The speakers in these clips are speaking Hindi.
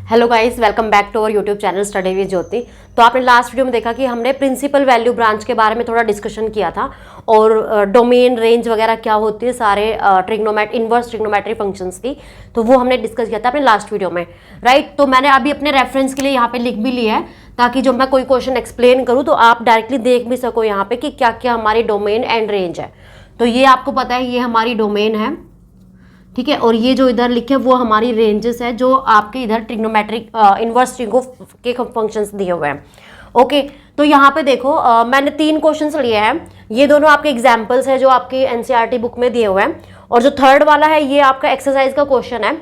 Hello guys, welcome back to our YouTube channel study with Jyoti. तो आपने लास्ट वीडियो में देखा कि हमने प्रिंसिपल वैल्यू ब्रांच के बारे में थोड़ा डिस्कशन किया था और डोमेन रेंज वगैरह क्या होती है सारे इनवर्स ट्रिग्नोमेट्री फंक्शंस की, तो वो हमने डिस्कस किया था अपने लास्ट वीडियो में, राइट। तो मैंने अभी अपने रेफरेंस के लिए यहाँ पे लिख भी लिया है ताकि जब मैं कोई क्वेश्चन एक्सप्लेन करूँ तो आप डायरेक्टली देख भी सको यहाँ पे कि क्या क्या हमारी डोमेन एंड रेंज है। तो ये आपको पता है ये हमारी डोमेन है, ठीक है, और ये जो इधर लिखे वो हमारी रेंजेस है जो आपके इधर ट्रिग्नोमेट्रिक इनवर्स ट्रिगो के फंक्शंस दिए हुए हैं। ओके, तो यहाँ पे देखो मैंने 3 क्वेश्चंस लिए हैं, ये दोनों आपके एग्जांपल्स है जो आपकी एनसीईआरटी बुक में दिए हुए हैं, और जो थर्ड वाला है ये आपका एक्सरसाइज का क्वेश्चन है।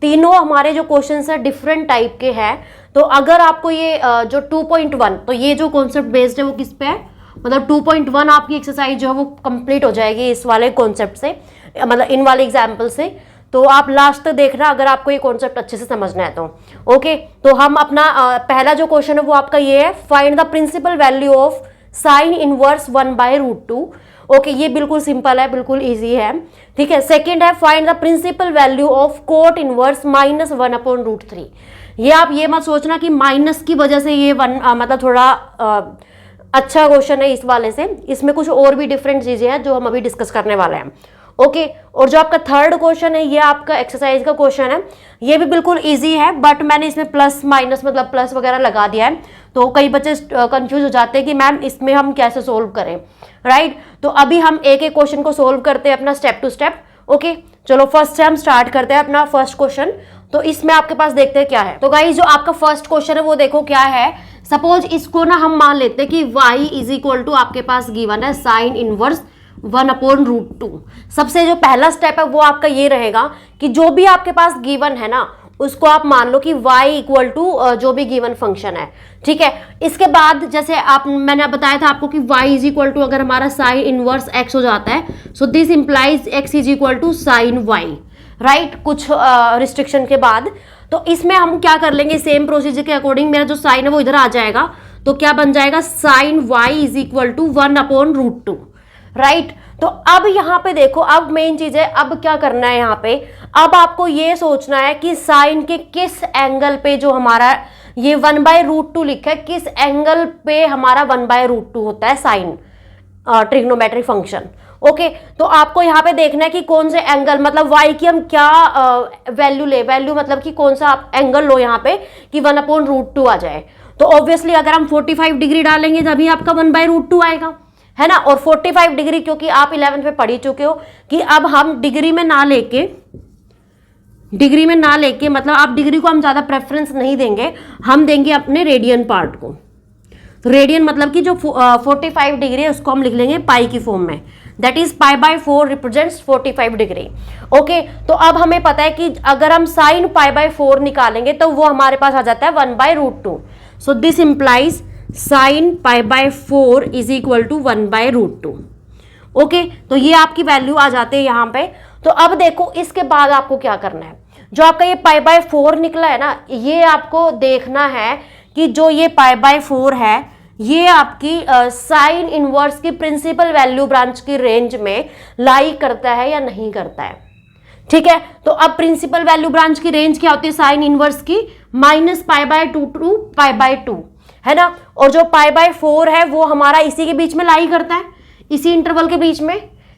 तीनों हमारे जो क्वेश्चंस है डिफरेंट टाइप के हैं। तो अगर आपको ये जो 2.1, तो ये जो कॉन्सेप्ट बेस्ड है वो किस पे है, मतलब 2.1 आपकी एक्सरसाइज जो है वो कंप्लीट हो जाएगी इस वाले कॉन्सेप्ट से, मतलब इन वाले एग्जाम्पल से। तो आप लास्ट तक देखना अगर आपको ये कॉन्सेप्ट अच्छे से समझना है तो। ओके, तो हम अपना पहला जो क्वेश्चन है वो आपका ये है, find the principal value of sine inverse 1/√2। Okay, ये बिल्कुल सिंपल है, बिल्कुल इजी है, ठीक है। सेकंड है, find the principal value of cot inverse -1/√3। ये आप ये मत सोचना कि माइनस की वजह से ये मतलब थोड़ा अच्छा क्वेश्चन है इस वाले से, इसमें कुछ और भी डिफरेंट चीजें हैं जो हम अभी डिस्कस करने वाले हैं। ओके, और जो आपका थर्ड क्वेश्चन है ये आपका एक्सरसाइज का क्वेश्चन है, ये भी बिल्कुल इजी है, बट मैंने इसमें प्लस माइनस मतलब प्लस वगैरह लगा दिया है, तो कई बच्चे कंफ्यूज हो जाते हैं कि मैम इसमें हम कैसे सोल्व करें, राइट। तो अभी हम एक एक क्वेश्चन को सोल्व करते हैं अपना स्टेप टू स्टेप। ओके, चलो फर्स्ट से हम स्टार्ट करते हैं अपना फर्स्ट क्वेश्चन। तो इसमें आपके पास देखते हैं क्या है। तो गाइस जो आपका फर्स्ट क्वेश्चन है वो देखो क्या है। सपोज इसको ना हम मान लेते हैं कि y इज इक्वल टू आपके पास गिवन है साइन इनवर्स 1/√2। सबसे जो पहला स्टेप है वो आपका ये रहेगा कि जो भी आपके पास गिवन है ना उसको आप मान लो कि y इक्वल टू जो भी गिवन फंक्शन है, ठीक है। इसके बाद जैसे मैंने बताया था आपको कि y इज इक्वल टू अगर हमारा साइन इनवर्स x हो जाता है, so this implies x is equal to sine y, right, कुछ रिस्ट्रिक्शन के बाद। तो इसमें हम क्या कर लेंगे, सेम प्रोसीजर के अकॉर्डिंग मेरा जो साइन है वो इधर आ जाएगा, तो क्या बन जाएगा, sine y is equal to 1/√2, right. तो अब यहाँ पे देखो, अब मेन चीज है, अब क्या करना है यहाँ पे, अब आपको ये सोचना है कि साइन के किस एंगल पे जो हमारा ये 1/√2 लिखा है, किस एंगल पे हमारा 1/√2 होता है साइन ट्रिग्नोमेट्रिक फंक्शन। ओके, तो आपको यहाँ पे देखना है कि कौन से एंगल, मतलब y की हम क्या वैल्यू ले, वैल्यू मतलब कि कौन सा आप एंगल लो यहाँ पे कि 1/√2 आ जाए। तो ऑब्वियसली अगर हम 45 डिग्री डालेंगे तभी आपका 1/√2 आएगा, है ना। और 45 डिग्री क्योंकि आप 11th में पढ़ ही चुके हो कि अब हम डिग्री में ना लेके मतलब आप डिग्री को हम ज्यादा प्रेफरेंस नहीं देंगे, हम देंगे अपने रेडियन पार्ट को। रेडियन मतलब कि जो 45 डिग्री है उसको हम लिख लेंगे पाई की फॉर्म में, that is π/4 represents 45 degree. Okay, तो अब हमें पता है कि अगर हम साइन π/4 निकालेंगे तो वो हमारे पास आ जाता है 1/√2। So this implies sine π/4 is equal to 1/√2। ओके, तो ये आपकी वैल्यू आ जाती है यहाँ पे। तो अब देखो इसके बाद आपको क्या करना है, जो आपका ये π/4 निकला है ना, ये आपको देखना है कि जो ये π/4 है ये आपकी साइन इनवर्स की प्रिंसिपल वैल्यू ब्रांच की रेंज में लाई करता है या नहीं करता है, ठीक है। तो अब प्रिंसिपल वैल्यू ब्रांच की रेंज क्या होती है साइन इनवर्स की, -π/2 टू π/2, है ना। और जो π/4 है वो हमारा इसी के बीच में लाई करता है, इसी इंटरवल के बीच में,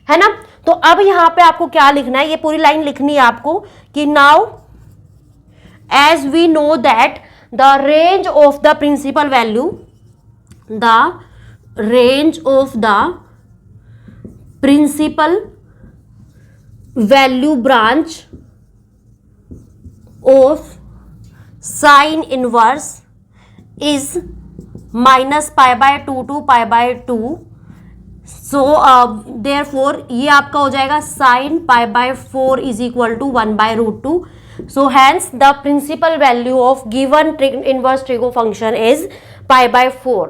है ना। तो अब यहां पे आपको क्या लिखना है, ये पूरी लाइन लिखनी है आपको कि now as we know that the range of the principal value, the range of the principal value branch of sine inverse is -π/2 to π/2। so therefore ये आपका हो जाएगा sin π/4 is equal to 1/√2। so hence the principal value of given inverse trigo function is π/4,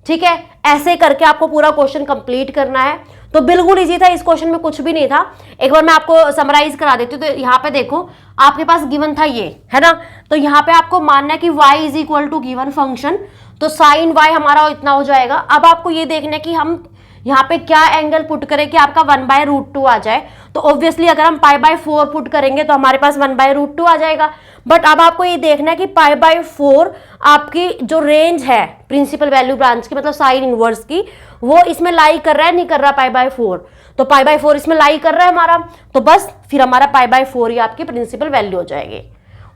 ठीक है। ऐसे करके आपको पूरा क्वेश्चन कंप्लीट करना है। तो बिल्कुल इजी था, इस क्वेश्चन में कुछ भी नहीं था। एक बार मैं आपको समराइज करा देती हूँ। तो यहाँ पे देखो आपके पास गिवन था ये, है ना। तो यहाँ पे आपको मानना है कि y is equal to given function, तो साइन y हमारा इतना हो जाएगा। अब आपको ये देखना है कि हम यहाँ पे क्या एंगल पुट करें कि आपका 1/√2 आ जाए, तो ऑब्वियसली अगर हम π/4 पुट करेंगे तो हमारे पास 1/√2 आ जाएगा। बट अब आपको ये देखना है कि π/4 आपकी जो रेंज है प्रिंसिपल वैल्यू ब्रांच की, मतलब साइन इनवर्स की, वो इसमें लाई कर रहा है, नहीं कर रहा π/4, तो π/4 इसमें लाई कर रहा है हमारा, तो बस फिर हमारा π/4 ही आपकी प्रिंसिपल वैल्यू हो जाएगी।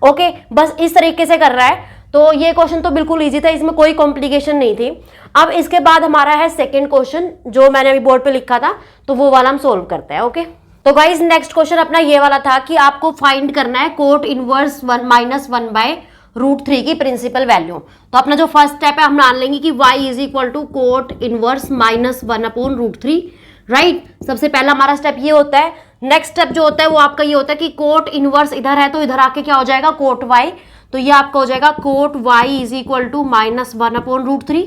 ओके, बस इस तरीके से कर रहा है। तो ये क्वेश्चन तो बिल्कुल इजी था, इसमें कोई कॉम्प्लिकेशन नहीं थी। अब इसके बाद हमारा है सेकंड क्वेश्चन, जो मैंने अभी बोर्ड पे लिखा था, तो वो वाला हम सोल्व करते हैं। ओके, तो गाइज नेक्स्ट क्वेश्चन अपना ये वाला था कि आपको फाइंड करना है कोट इनवर्स 1-1/√3 की प्रिंसिपल वैल्यू। तो अपना जो फर्स्ट स्टेप है हम मान लेंगे कि y is equal to cot inverse -1/√3, right. सबसे पहला हमारा स्टेप ये होता है। नेक्स्ट स्टेप जो होता है वो आपका ये होता है कि कोट इनवर्स इधर है तो इधर आके क्या हो जाएगा, कोट y, तो ये आपका हो जाएगा cot y is equal to -1/√3,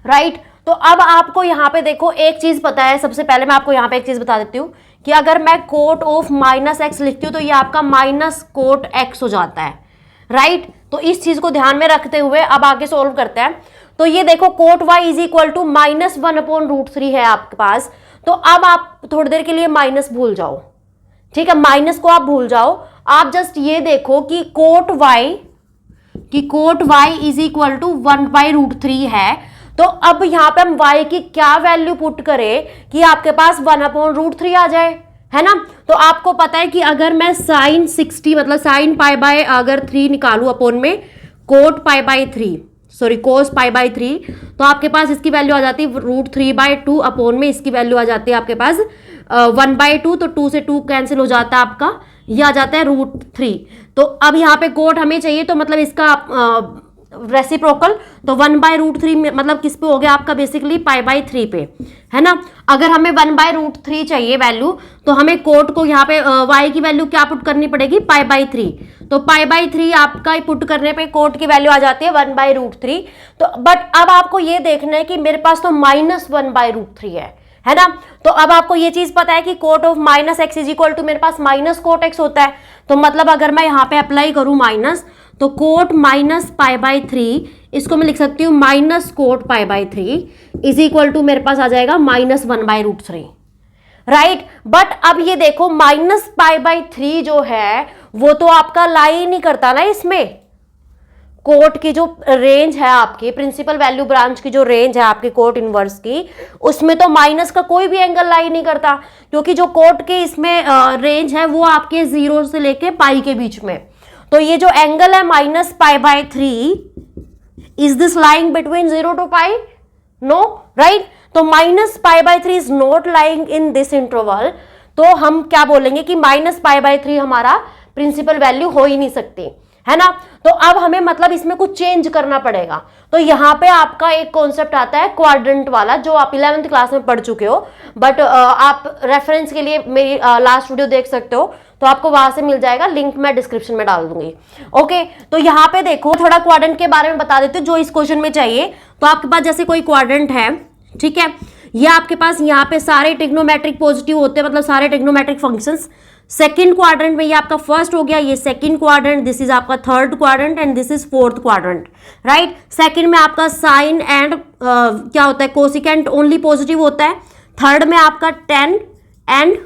right. तो अब आपको यहाँ पे देखो एक चीज पता है, सबसे पहले मैं आपको यहाँ पे एक चीज बता देती हूँ कि अगर मैं कोट ऑफ -x लिखती हूँ तो ये आपका माइनस कोट x हो जाता है, राइट। तो इस चीज को ध्यान में रखते हुए अब आगे सोल्व करते हैं। तो ये देखो cot y is equal to -1/√3 है आपके पास, तो अब आप थोड़ी देर के लिए माइनस भूल जाओ, ठीक है, माइनस को आप भूल जाओ। आप जस्ट ये देखो कि cot y is equal to 1/√3 है, तो अब यहाँ पे हम y की क्या वैल्यू पुट करें कि आपके पास 1/√3 आ जाए, है ना। तो आपको पता है कि अगर मैं साइन 60 मतलब साइन अगर 3 निकालू अपॉन में कोट π/3, सॉरी कोस π/3, तो आपके पास इसकी वैल्यू आ जाती है √3/2 अपॉन में इसकी वैल्यू आ जाती है आपके पास 1/2, तो 2 से 2 कैंसिल हो जाता है आपका, ये आ जाता है √3। तो अब यहाँ पे कोट हमें चाहिए, तो मतलब इसका रेसिप्रोकल, तो 1/√3 मतलब किस पे हो गया आपका, बेसिकली π/3 पे, है ना। अगर हमें 1/√3 चाहिए वैल्यू, तो हमें कोट को यहाँ पे y की वैल्यू क्या पुट करनी पड़ेगी, π/3, तो π/3 आपका पुट करने पे कोट की वैल्यू आ जाती है 1/√3। तो बट अब आपको ये देखना है कि मेरे पास तो -1/√3 है ना। तो अब आपको ये चीज पता है कि cot of -x is equal to मेरे पास माइनस कोट x होता है, तो मतलब अगर मैं यहाँ पे अप्लाई करूँ माइनस, तो कोट -π/3, इसको मैं लिख सकती हूँ minus cot π/3 is equal to मेरे पास आ जाएगा -1/√3, राइट। बट अब ये देखो -π/3 जो है वो तो आपका लाई नहीं करता ना इसमें, कोट की जो रेंज है आपकी प्रिंसिपल वैल्यू ब्रांच की जो रेंज है आपकी कोट इनवर्स की, उसमें तो माइनस का कोई भी एंगल लाई नहीं करता, क्योंकि जो कोट के इसमें रेंज है वो आपके 0 से लेके पाई के बीच में। तो ये जो एंगल है -π/3, is this lying between 0 to π? No, right. तो -π/3 is not lying in this interval, तो हम क्या बोलेंगे कि -π/3 हमारा प्रिंसिपल वैल्यू हो ही नहीं सकती, है ना। तो अब हमें मतलब इसमें कुछ चेंज करना पड़ेगा। तो यहाँ पे आपका एक कॉन्सेप्ट आता है क्वाड्रेंट वाला, जो आप 11th क्लास में पढ़ चुके हो, बट आप रेफरेंस के लिए मेरी लास्ट वीडियो देख सकते हो, तो आपको वहां से मिल जाएगा, लिंक मैं डिस्क्रिप्शन में डाल दूंगी। ओके, तो यहाँ पे देखो थोड़ा क्वाड्रेंट के बारे में बता देती हूँ जो इस क्वेश्चन में चाहिए। तो आपके पास जैसे कोई क्वाड्रेंट है, ठीक है, ये आपके पास यहाँ पे सारे ट्रिग्नोमेट्रिक पॉजिटिव होते हैं, मतलब सारे ट्रिग्नोमेट्रिक फंक्शंस। सेकंड क्वाड्रेंट में ये आपका फर्स्ट हो गया, ये सेकंड क्वाड्रेंट, दिस इज आपका third quadrant and this is fourth quadrant, right. Second में आपका साइन एंड क्या होता है, कोसिकेंट ओनली पॉजिटिव होता है। थर्ड में आपका टेन एंड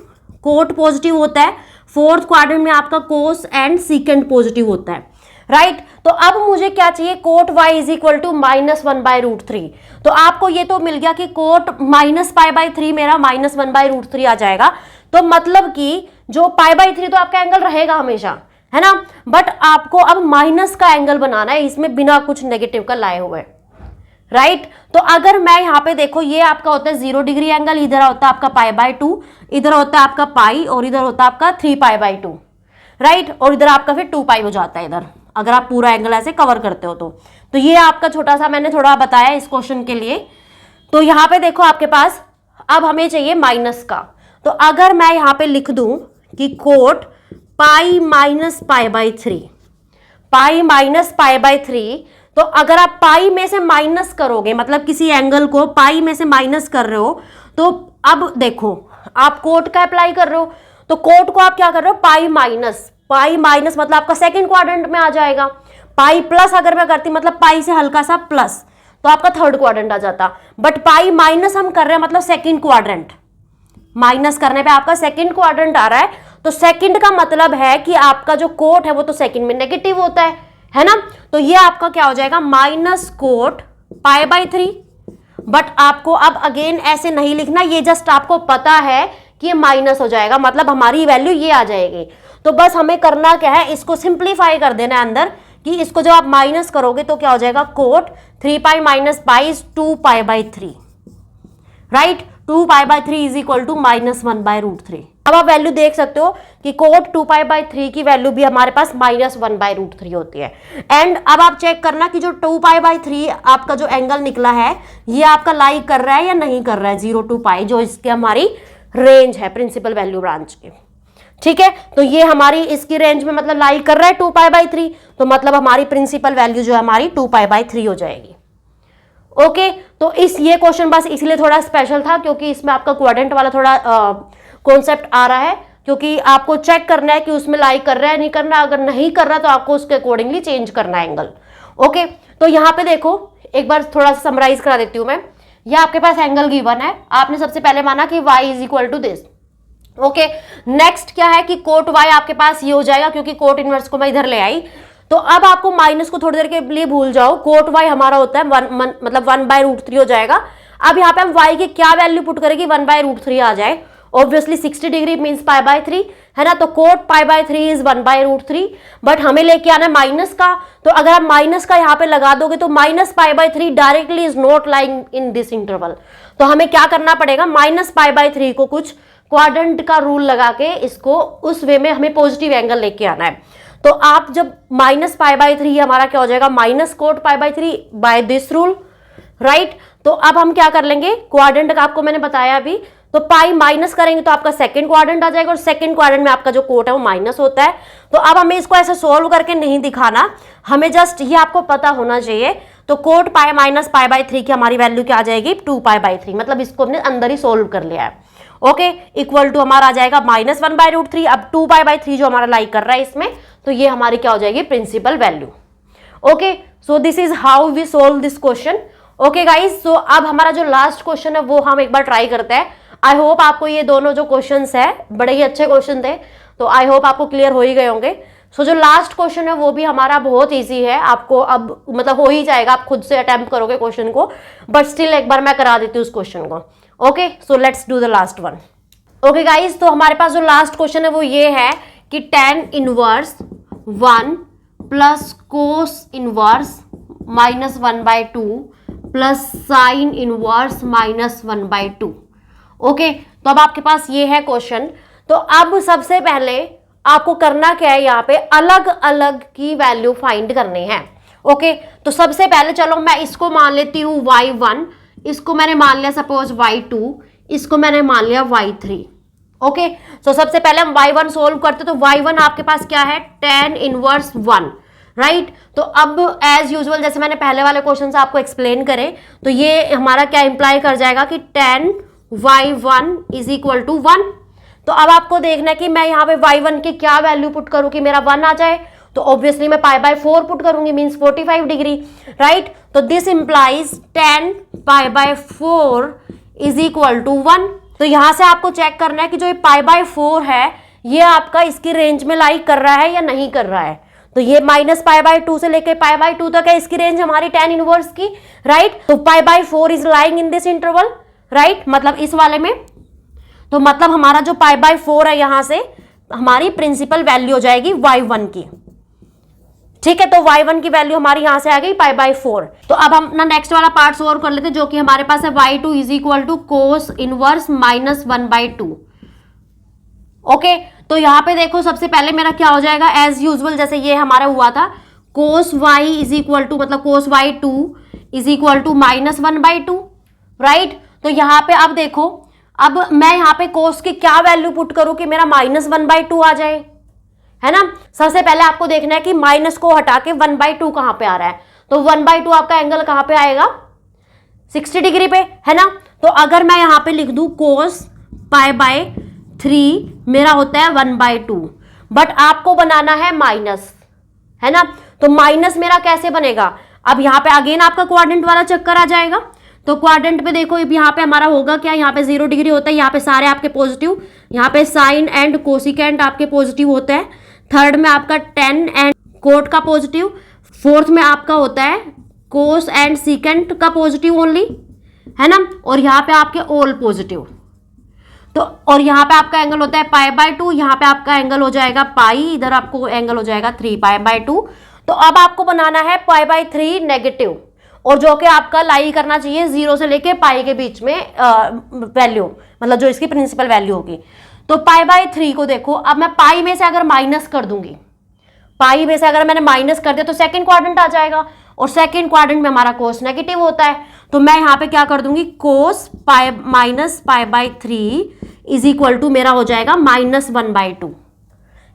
कोट पॉजिटिव होता है। फोर्थ क्वाड्रेंट में आपका कोस एंड सीकेंट पॉजिटिव होता है, राइट। तो अब मुझे क्या चाहिए, cot y is equal to -1/√3। तो आपको ये तो मिल गया कि कोट -π/3 मेरा -1/√3 आ जाएगा। तो मतलब कि जो π/3 तो आपका एंगल रहेगा हमेशा, है ना, बट आपको अब माइनस का एंगल बनाना है इसमें बिना कुछ नेगेटिव का लाए हुए, राइट। तो अगर मैं यहाँ पे देखो, ये आपका होता है 0 डिग्री एंगल, इधर होता है आपका π/2, इधर होता है आपका पाई और इधर होता है आपका 3π/2, राइट। और इधर आपका फिर 2π हो जाता है इधर, अगर आप पूरा एंगल ऐसे कवर करते हो तो ये आपका छोटा सा मैंने थोड़ा बताया इस क्वेश्चन के लिए। तो यहाँ पे देखो आपके पास अब हमें चाहिए माइनस का। तो अगर मैं यहाँ पे लिख दूं कि कोट पाई माइनस π/3, तो अगर आप पाई में से माइनस करोगे, मतलब किसी एंगल को पाई में से माइनस कर रहे हो, तो अब देखो आप कोट का अप्लाई कर रहे हो, तो कोट को आप क्या कर रहे हो, पाई माइनस मतलब आपका सेकंड क्वाड्रेंट में आ जाएगा। पाई प्लस अगर मैं करती मतलब पाई से हल्का सा प्लस, तो आपका थर्ड क्वाड्रेंट आ जाता। बट पाई माइनस हम कर रहे हैं मतलब सेकंड क्वाड्रेंट, माइनस करने पे आपका सेकंड क्वाड्रेंट आ रहा है, तो सेकंड का मतलब है कि आपका जो कोट है वो तो सेकंड में नेगेटिव होता है ना। तो ये आपका क्या हो जाएगा, minus cot pi by 3। But आपको अब अगेन ऐसे नहीं लिखना, ये जस्ट आपको पता है कि ये माइनस हो जाएगा, मतलब हमारी वैल्यू ये आ जाएगी। तो बस हमें करना क्या है, इसको सिंप्लीफाई कर देना है अंदर, कि इसको जब आप माइनस करोगे तो क्या हो जाएगा, cot 3 pi minus pi is 2 pi by 3, right. 2 pi by 3 is equal to minus 1 by root 3। अब आप वैल्यू देख सकते हो कि कोट 2 पाई बाई 3 की वैल्यू भी हमारे पास माइनस 1 बाई रूट 3 होती है। एंड अब आप चेक करना कि जो 2 पाई बाई 3 आपका जो एंगल निकला है, ये आपका लाई कर रहा है या नहीं कर रहा है, 0 टू पाई, जो इसके हमारी रेंज है प्रिंसिपल वैल्यू ब्रांच की, ठीक है। तो ये हमारी इसकी रेंज में मतलब लाई कर रहा है 2 पाई बाई 3, तो मतलब हमारी प्रिंसिपल वैल्यू जो है हमारी 2 पाई बाई 3 हो जाएगी। ओके, तो ये क्वेश्चन बस इसलिए थोड़ा स्पेशल था क्योंकि इसमें आपका क्वाड्रेंट वाला थोड़ा कॉन्सेप्ट आ रहा है, क्योंकि आपको चेक करना है कि उसमें लाई कर रहा है नहीं करना, अगर नहीं कर रहा तो आपको उसके अकॉर्डिंगली चेंज करना है एंगल। ओके, तो यहाँ पे देखो एक बार थोड़ा सा समराइज करा देती हूँ मैं। ये आपके पास एंगल गिवन है, आपने सबसे पहले माना कि y is equal to this. Okay, next क्या है कि कोट y आपके पास ये हो जाएगा, क्योंकि कोट इनवर्स को मैं इधर ले आई। तो अब आपको माइनस को थोड़ी देर के लिए भूल जाओ, कोट y हमारा होता है मतलब 1 बाय रूट 3 हो जाएगा। अब यहाँ पे हम y की क्या वैल्यू पुट करेंगे, 1 बाय रूट 3 आ जाए, obviously 60 degree means pi by 3 है ना, तो cot pi by 3 is 1 by root 3। But हमें लेके आना है माइनस का, तो अगर आप माइनस का यहाँ पे लगा दोगे तो minus pi by 3 directly is not lying in this interval. तो हमें क्या करना पड़ेगा, माइनस पाई बाय 3 को कुछ क्वाड्रेंट का रूल लगा के इसको उस वे में हमें पॉजिटिव एंगल लेके आना है। तो आप जब माइनस पाई बाय 3 हमारा क्या हो जाएगा, minus cot pi by 3 by this rule, right. तो अब हम क्या कर लेंगे, क्वाड्रेंट का आपको मैंने बताया अभी, तो पाई माइनस करेंगे तो आपका सेकंड क्वाड्रेंट आ जाएगा, और सेकंड क्वाड्रेंट में आपका जो कोट है वो माइनस होता है। तो अब हमें इसको ऐसे सोल्व करके नहीं दिखाना, हमें जस्ट ये आपको पता होना चाहिए। तो cot pi minus pi by 3 की हमारी वैल्यू क्या आ जाएगी, 2 पाई बाय 3, मतलब इसको हमने अंदर ही सोल्व कर लिया है। ओके, इक्वल टू हमारा आ जाएगा माइनस 1 बाय रूट 3। अब 2 पाई बाय 3 जो हमारा लाई कर रहा है इसमें, तो ये हमारी क्या हो जाएगी, principal value. Okay, so this is how we solve this question. Okay guys, so अब हमारा जो लास्ट क्वेश्चन है वो हम एक बार ट्राई करते हैं। आई होप आपको ये दोनों जो क्वेश्चंस है बड़े ही अच्छे क्वेश्चन थे, तो आई होप आपको क्लियर हो ही गए होंगे। सो जो लास्ट क्वेश्चन है वो भी हमारा बहुत इजी है, आपको अब मतलब हो ही जाएगा, आप खुद से अटेम्प्ट करोगे क्वेश्चन को, बट स्टिल एक बार मैं करा देती हूँ उस क्वेश्चन को। Okay, so let's do the last one. Okay guys, तो हमारे पास जो लास्ट क्वेश्चन है वो ये है कि tan inverse 1 plus cos inverse minus 1 by 2 plus sine inverse minus 1 by 2। Okay, तो अब आपके पास ये है क्वेश्चन। तो अब सबसे पहले आपको करना क्या है, यहाँ पे अलग अलग की वैल्यू फाइंड करनी है। ओके, तो सबसे पहले चलो मैं इसको मान लेती हूँ y1, इसको मैंने मान लिया सपोज y2, इसको मैंने मान लिया y3। ओके, तो सबसे पहले हम y1 सोल्व करते, तो y1 आपके पास क्या है, tan इनवर्स 1, राइट। तो अब एज यूजुअल जैसे मैंने पहले वाले क्वेश्चन से आपको एक्सप्लेन करे, तो ये हमारा क्या इंप्लाई कर जाएगा कि tan y1 is equal to 1। तो अब आपको देखना है कि मैं यहाँ पे y1 की क्या वैल्यू पुट करूँ कि मेरा 1 आ जाए, तो ऑब्वियसली मैं पाई बाय 4 पुट करूंगी, मीन्स 45 डिग्री, राइट। तो this implies tan pi by 4 is equal to 1। तो यहां से आपको चेक करना है कि जो ये पाई बाय 4 है ये आपका इसकी रेंज में लाई कर रहा है या नहीं कर रहा है। तो ये माइनस पाई बाय 2 से लेकर पाई बाय 2 तक है इसकी रेंज हमारी tan इनवर्स की, राइट। तो पाई by 4 is lying in this interval, right, मतलब इस वाले में। तो मतलब हमारा जो पाई बाय 4 है यहां से हमारी प्रिंसिपल वैल्यू हो जाएगी y1 की, ठीक है। तो y1 की वैल्यू हमारी यहां से आ गई पाई बाय 4। तो अब हम अपना नेक्स्ट वाला पार्ट सोल्व कर लेते हैं, जो कि हमारे पास है y2 is equal to cos inverse minus 1 by 2। Okay, तो यहाँ पे देखो सबसे पहले मेरा क्या हो जाएगा, एज यूजुअल जैसे ये हमारा हुआ था, cos y is equal to मतलब cos y2 is equal to minus 1 by 2, right. तो यहाँ पे अब देखो, अब मैं यहाँ पे कोस की क्या वैल्यू पुट करूं कि मेरा माइनस 1 बाय 2 आ जाए, है ना। सबसे पहले आपको देखना है कि माइनस को हटा के 1 बाय 2 कहां पे आ रहा है, तो 1 बाय 2 आपका एंगल कहां पे आएगा, 60 डिग्री पे, है ना। तो अगर मैं यहां पे लिख दूं कोस पाई बाय 3 मेरा होता है 1 बाय 2, बट आपको बनाना है माइनस, है ना। तो माइनस मेरा कैसे बनेगा, अब यहाँ पे अगेन आपका क्वाड्रेंट वाला चक्कर आ जाएगा। तो क्वाड्रेंट पे देखो यहाँ पे हमारा होगा क्या, यहाँ पे 0 डिग्री होता है, यहाँ पे सारे आपके पॉजिटिव, यहाँ पे साइन एंड कोसिकेंट आपके पॉजिटिव होते हैं। थर्ड में आपका टेन एंड कोट का पॉजिटिव। फोर्थ में आपका होता है कोस एंड सीकेंट का पॉजिटिव ओनली, है ना। और यहाँ पे आपके ऑल पॉजिटिव। तो और यहाँ पे आपका एंगल होता है π/2, यहाँ पे आपका एंगल हो जाएगा पाई, इधर आपको एंगल हो जाएगा 3π/2। तो अब आपको बनाना है π/3 नेगेटिव, और जो कि आपका लाई करना चाहिए 0 से लेके पाई के बीच में वैल्यू, मतलब जो इसकी प्रिंसिपल वैल्यू होगी। तो π/3 को देखो, अब मैं पाई में से अगर माइनस कर दूंगी, पाई में से अगर मैंने माइनस कर दिया तो सेकंड क्वाड्रेंट आ जाएगा, और सेकंड क्वाड्रेंट में हमारा कोस नेगेटिव होता है। तो मैं यहाँ पे क्या कर दूंगी, cos pi minus π/3 is equal to मेरा हो जाएगा -1/2,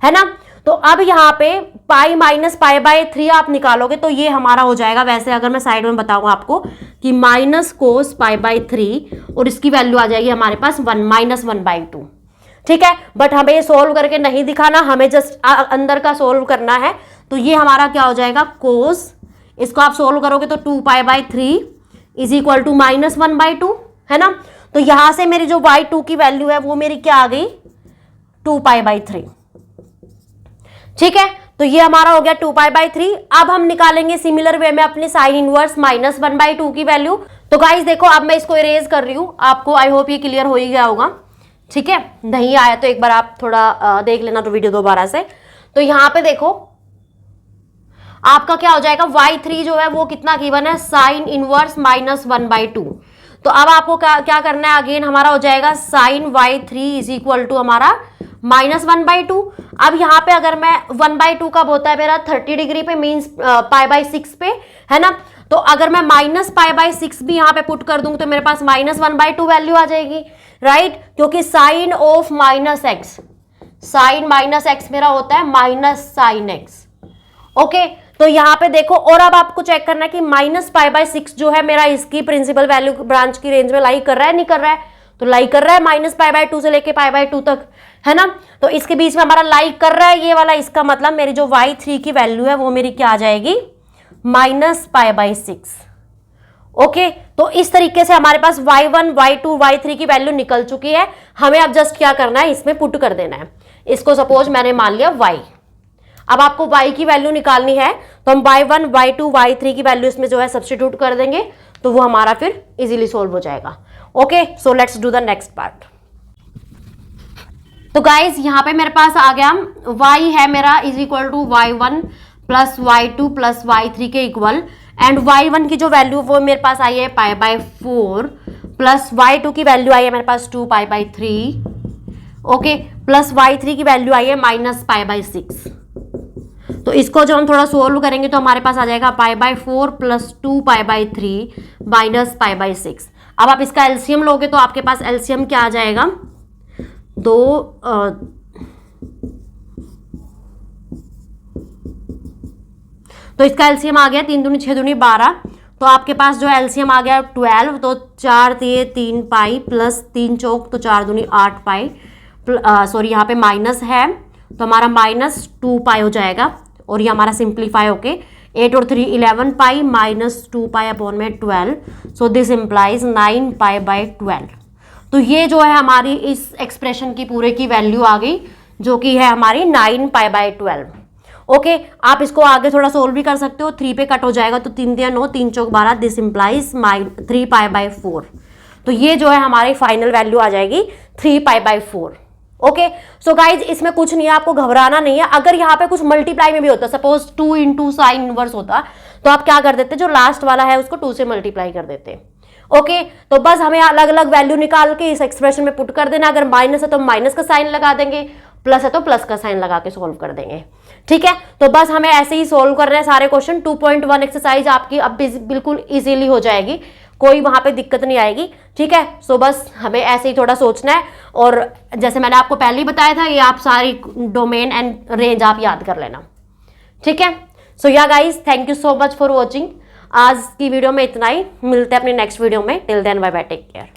है ना। तो अब यहाँ पे पाई माइनस π/3 आप निकालोगे तो ये हमारा हो जाएगा, वैसे अगर मैं साइड में बताऊँ आपको कि माइनस कोस π/3 और इसकी वैल्यू आ जाएगी हमारे पास -1/2, ठीक है। बट हमें ये सोल्व करके नहीं दिखाना, हमें जस्ट अंदर का सोल्व करना है। तो ये हमारा क्या हो जाएगा, कोस, इसको आप सोल्व करोगे तो 2π/3 इज इक्वल टू -1/2, है ना। तो यहां से मेरी जो y2 की वैल्यू है वो मेरी क्या आ गई, 2π/3, ठीक है। तो ये हमारा हो गया 2π/3। अब हम निकालेंगे सिमिलर वे में अपनी साइन इनवर्स -1/2 की वैल्यू। तो गाइस देखो, अब मैं इसको इरेज कर रही हूं, आपको आई होप ये क्लियर हो ही गया होगा, ठीक है। नहीं आया तो एक बार आप थोड़ा देख लेना तो वीडियो दोबारा से। तो यहाँ पे देखो आपका क्या हो जाएगा, y3 जो है वो कितना गिवन है, साइन इनवर्स -1/2। तो अब आपको क्या करना है, अगेन हमारा हो जाएगा sign y3 is equal to हमारा -1/2। अब यहाँ पे अगर मैं 1/2 कब होता है मेरा, 30 डिग्री पे, मीन्स π/6 पे, है ना। तो अगर मैं -π/6 भी यहाँ पे पुट कर दूंगी तो मेरे पास -1/2 वैल्यू आ जाएगी, राइट। क्योंकि sine of -x, sine -x मेरा होता है -sin x, ओके। तो यहाँ पे देखो, और अब आपको चेक करना है कि -π/6 जो है मेरा इसकी प्रिंसिपल वैल्यू ब्रांच की रेंज में लाई कर रहा है, नहीं कर रहा है। तो लाई कर रहा है -π/2 से लेके π/2 तक, है ना। तो इसके बीच में हमारा लाई कर रहा है ये वाला, इसका मतलब मेरी जो y3 की वैल्यू है वो मेरी क्या आ जाएगी, -π/6, ओके। तो इस तरीके से हमारे पास y1, y2, y3 की वैल्यू निकल चुकी है। हमें अब जस्ट क्या करना है, इसमें पुट कर देना है। इसको सपोज मैंने मान लिया y, अब आपको y की वैल्यू निकालनी है तो हम y1, y2, y3 की वैल्यू इसमें जो है सब्स्टिट्यूट कर देंगे, तो वो हमारा फिर इजीली सोल्व हो जाएगा, okay. So let's do the next part. तो गाइज यहाँ पे मेरे पास आ गया y है मेरा is equal to y1 plus y2 plus y3 के इक्वल, एंड y1 की जो वैल्यू वो मेरे पास आई है π/4 प्लस y2 की वैल्यू आई है मेरे पास 2π/3, ओके, प्लस y3 की वैल्यू आई है -π/6। तो इसको जब हम थोड़ा सोल्व करेंगे तो हमारे पास आ जाएगा π/4 प्लस 2π/3 माइनस π/6। अब आप इसका एलसीएम लोगे तो आपके पास एलसीएम क्या आ जाएगा, तो इसका एलसीएम आ गया 3 दूनी 6 दूनी 12। तो आपके पास जो एलसीएम आ गया 12, तो 4 3 3 पाई प्लस 3 चौक तो 4 दूनी 8 पाई, सॉरी यहाँ पे माइनस है तो हमारा -2 पाई हो जाएगा, और ये हमारा सिंप्लीफाई होके 8 और 3 11 पाई माइनस 2 पाई अपॉन में 12, सो दिस इम्प्लाइज 9 π/12। तो ये जो है हमारी इस एक्सप्रेशन की पूरे की वैल्यू आ गई, जो कि है हमारी 9 π/12, ओके। आप इसको आगे थोड़ा सोल्व भी कर सकते हो, 3 पे कट हो जाएगा तो 3 3 9 3 चौक 12, दिस इम्प्लाइज 3 π/4। तो ये जो है हमारी फाइनल वैल्यू आ जाएगी 3 π/4, ओके। सो गाइज इसमें कुछ नहीं है, आपको घबराना नहीं है। अगर यहाँ पे कुछ मल्टीप्लाई में भी होता, सपोज 2 × साइन इनवर्स होता, तो आप क्या कर देते, जो लास्ट वाला है उसको 2 से मल्टीप्लाई कर देते, ओके। तो बस हमें अलग अलग वैल्यू निकाल के इस एक्सप्रेशन में पुट कर देना। अगर माइनस है तो माइनस का साइन लगा देंगे, प्लस है तो प्लस का साइन लगा के सोल्व कर देंगे, ठीक है। तो बस हमें ऐसे ही सोल्व कर रहे हैं सारे क्वेश्चन। 2.1 एक्सरसाइज आपकी अब बिल्कुल इजीली हो जाएगी, कोई वहां पे दिक्कत नहीं आएगी, ठीक है। सो बस हमें ऐसे ही थोड़ा सोचना है, और जैसे मैंने आपको पहले ही बताया था, ये आप सारी डोमेन एंड रेंज आप याद कर लेना, ठीक है। So yeah guys, thank you so much for watching. आज की वीडियो में इतना ही, मिलते हैं अपनी नेक्स्ट वीडियो में। Till then bye bye, take care.